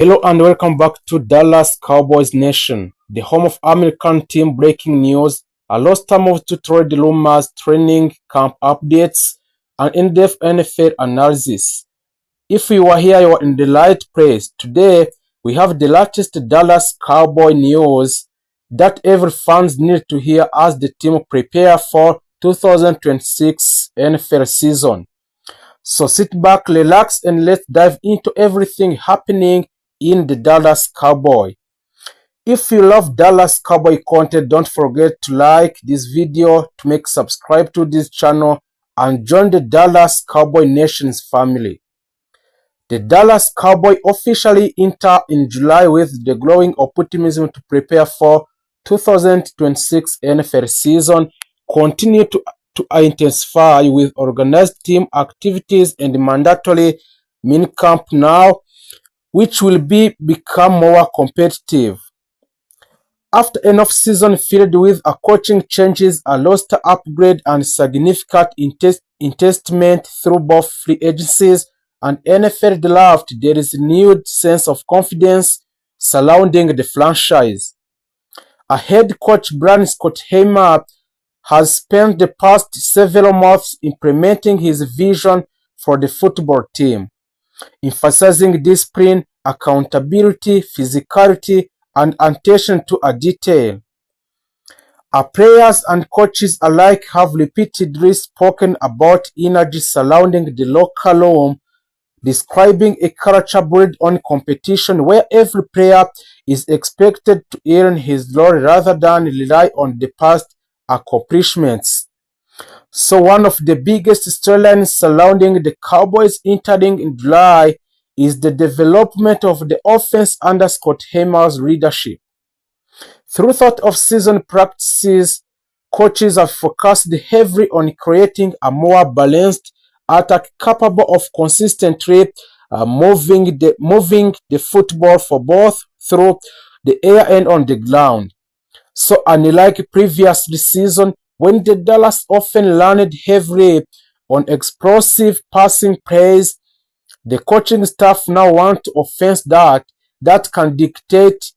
Hello and welcome back to Dallas Cowboys Nation, the home of American team breaking news, a roster move to trade rumors, training camp updates, and in-depth NFL analysis. If you are here, you are in the right place. Today, we have the latest Dallas Cowboy news that every fans need to hear as the team prepare for 2026 NFL season. So sit back, relax, and let's dive into everything happening in the Dallas Cowboy. If you love Dallas Cowboy content, don't forget to like this video, to make subscribe to this channel, and join the Dallas Cowboy Nation's family. The Dallas Cowboy officially enter in July with the growing optimism to prepare for 2026 NFL season, continue to intensify with organized team activities and mandatory minicamp now, which will become more competitive. After an off-season filled with coaching changes, a roster upgrade, and significant investment through both free agencies and NFL draft, there is a renewed sense of confidence surrounding the franchise. A head coach, Brian Schottenheimer, has spent the past several months implementing his vision for the football team, emphasizing discipline, accountability, physicality, and attention to detail. Our players and coaches alike have repeatedly spoken about energy surrounding the locker room, describing a culture built on competition where every player is expected to earn his role rather than rely on the past accomplishments. So one of the biggest storylines surrounding the Cowboys entering in July is the development of the offense under Schottenheimer's leadership. Throughout off-season practices, coaches have focused heavily on creating a more balanced attack capable of consistently moving the football for both through the air and on the ground. So unlike previous season, when the Dallas often landed heavily on explosive passing plays, the coaching staff now want offense that can dictate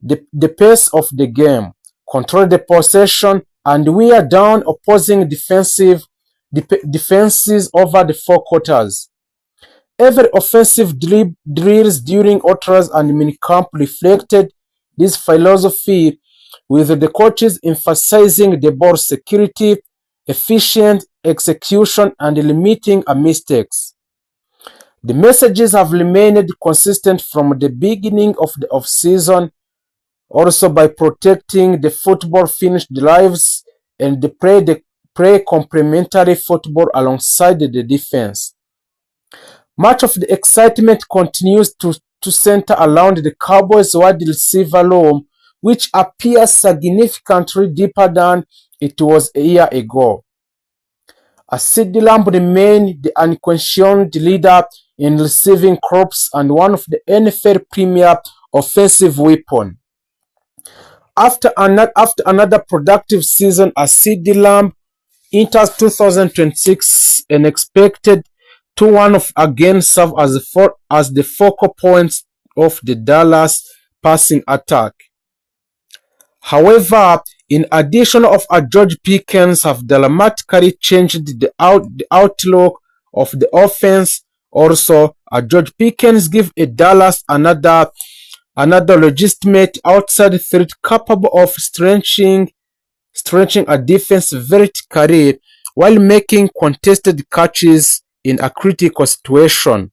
the pace of the game, control the possession, and wear down opposing defenses over the four quarters. Every offensive drills during ultras and minicamp reflected this philosophy, with the coaches emphasizing the ball security, efficient execution, and limiting mistakes. The messages have remained consistent from the beginning of the off-season, also by protecting the football finished drives and play complementary football alongside the defense. Much of the excitement continues to center around the Cowboys' wide receiver room, which appears significantly deeper than it was a year ago. CeeDee Lamb remained the unquestioned leader in receiving corps and one of the NFL premier offensive weapons. After another productive season, CeeDee Lamb enters 2026 and expected to again serve as the focal points of the Dallas passing attack. However, in addition of George Pickens have dramatically changed the outlook of the offense. Also, George Pickens give a Dallas another legitimate outside threat capable of stretching a defense vertically while making contested catches in a critical situation.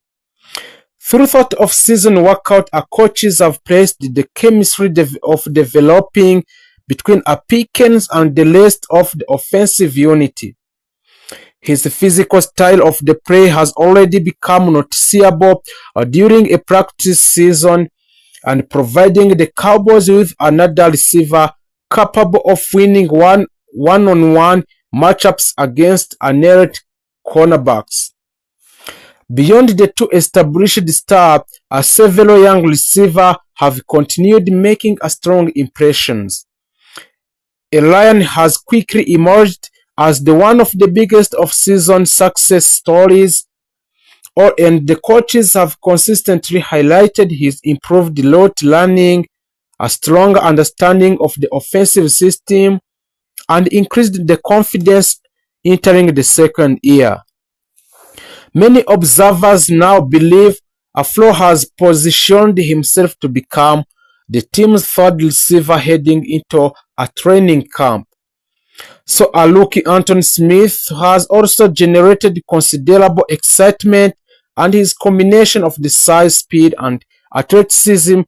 Throughout off-season workout, our coaches have praised the chemistry of developing between Pickens and the rest of the offensive unity. His physical style of the play has already become noticeable during a practice season and providing the Cowboys with another receiver capable of winning one-on-one matchups against unranked cornerbacks. Beyond the two established stars, several young receivers have continued making strong impressions. Elian has quickly emerged as one of the biggest off-season success stories, And the coaches have consistently highlighted his improved route learning, a stronger understanding of the offensive system, and increased the confidence entering the second year. Many observers now believe Aflo has positioned himself to become the team's third receiver heading into a training camp. So a rookie Anthony Smith has also generated considerable excitement, and his combination of the size, speed, and athleticism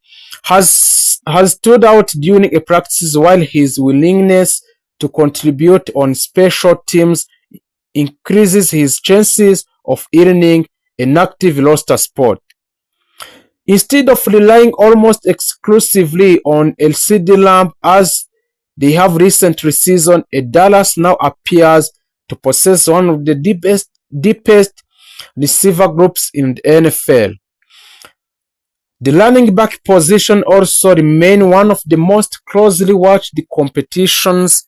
has stood out during a practice, while his willingness to contribute on special teams increases his chances of earning an active roster spot. Instead of relying almost exclusively on LCD Lamb as they have recently season, Dallas now appears to possess one of the deepest receiver groups in the NFL. The running back position also remains one of the most closely watched competitions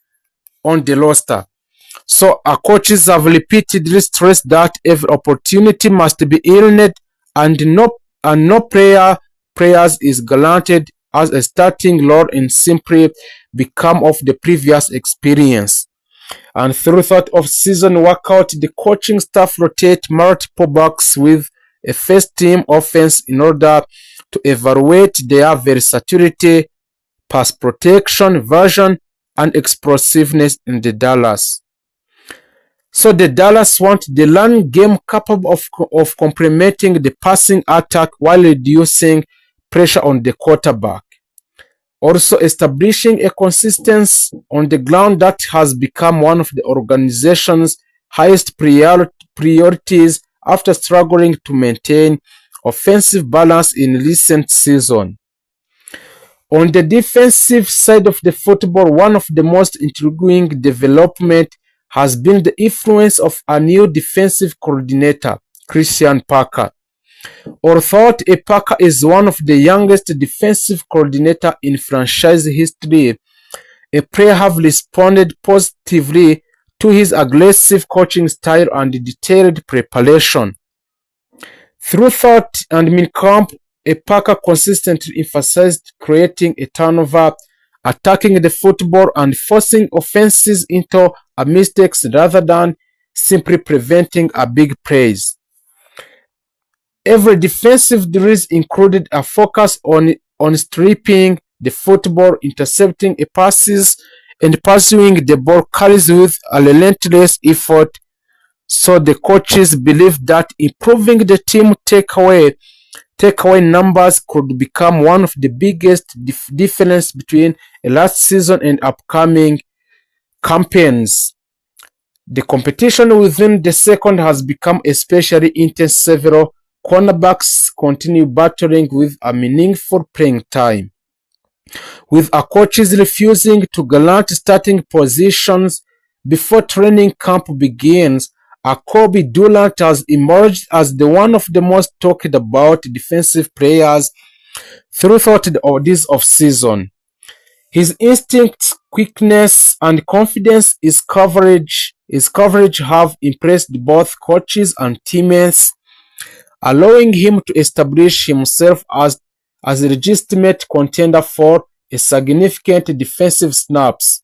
on the roster. So our coaches have repeatedly stressed that every opportunity must be earned, and no players is guaranteed as a starting role and simply become of the previous experience. And throughout off-season workout, the coaching staff rotate multiple backs with a first-team offense in order to evaluate their versatility, pass protection, version, and explosiveness in the Dallas. So the Dallas want the run game capable of complementing the passing attack while reducing pressure on the quarterback. Also establishing a consistency on the ground that has become one of the organization's highest priorities after struggling to maintain offensive balance in recent season. On the defensive side of the football, one of the most intriguing development has been the influence of a new defensive coordinator, Christian Parker. Although Parker is one of the youngest defensive coordinator in franchise history, a player have responded positively to his aggressive coaching style and detailed preparation. Throughout and mid-camp, Parker consistently emphasized creating a turnover, attacking the football, and forcing offenses into mistakes rather than simply preventing a big plays. Every defensive drill included a focus on stripping the football, intercepting passes, and pursuing the ball carries with a relentless effort. So the coaches believe that improving the team takeaway numbers could become one of the biggest difference between last season and upcoming campaigns. The competition within the second has become especially intense. Several cornerbacks continue battling with a meaningful playing time, with our coaches refusing to guarantee starting positions before training camp begins. Kobe Durant has emerged as one of the most talked about defensive players throughout this offseason. His instincts, quickness, and confidence his coverage have impressed both coaches and teammates, allowing him to establish himself as a legitimate contender for a significant defensive snaps.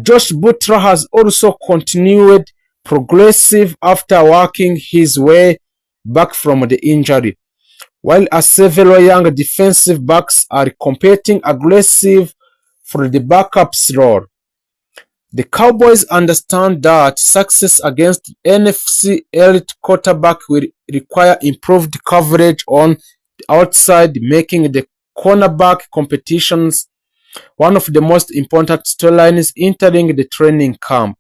Josh Butler has also continued progressive after working his way back from the injury, while several young defensive backs are competing aggressive for the backups role. The Cowboys understand that success against NFC elite quarterback will require improved coverage on the outside, making the cornerback competitions one of the most important storylines entering the training camp.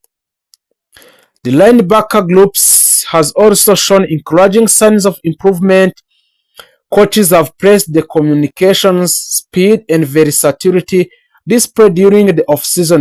The linebacker groups has also shown encouraging signs of improvement. Coaches have praised the communications, speed, and versatility displayed during the off-season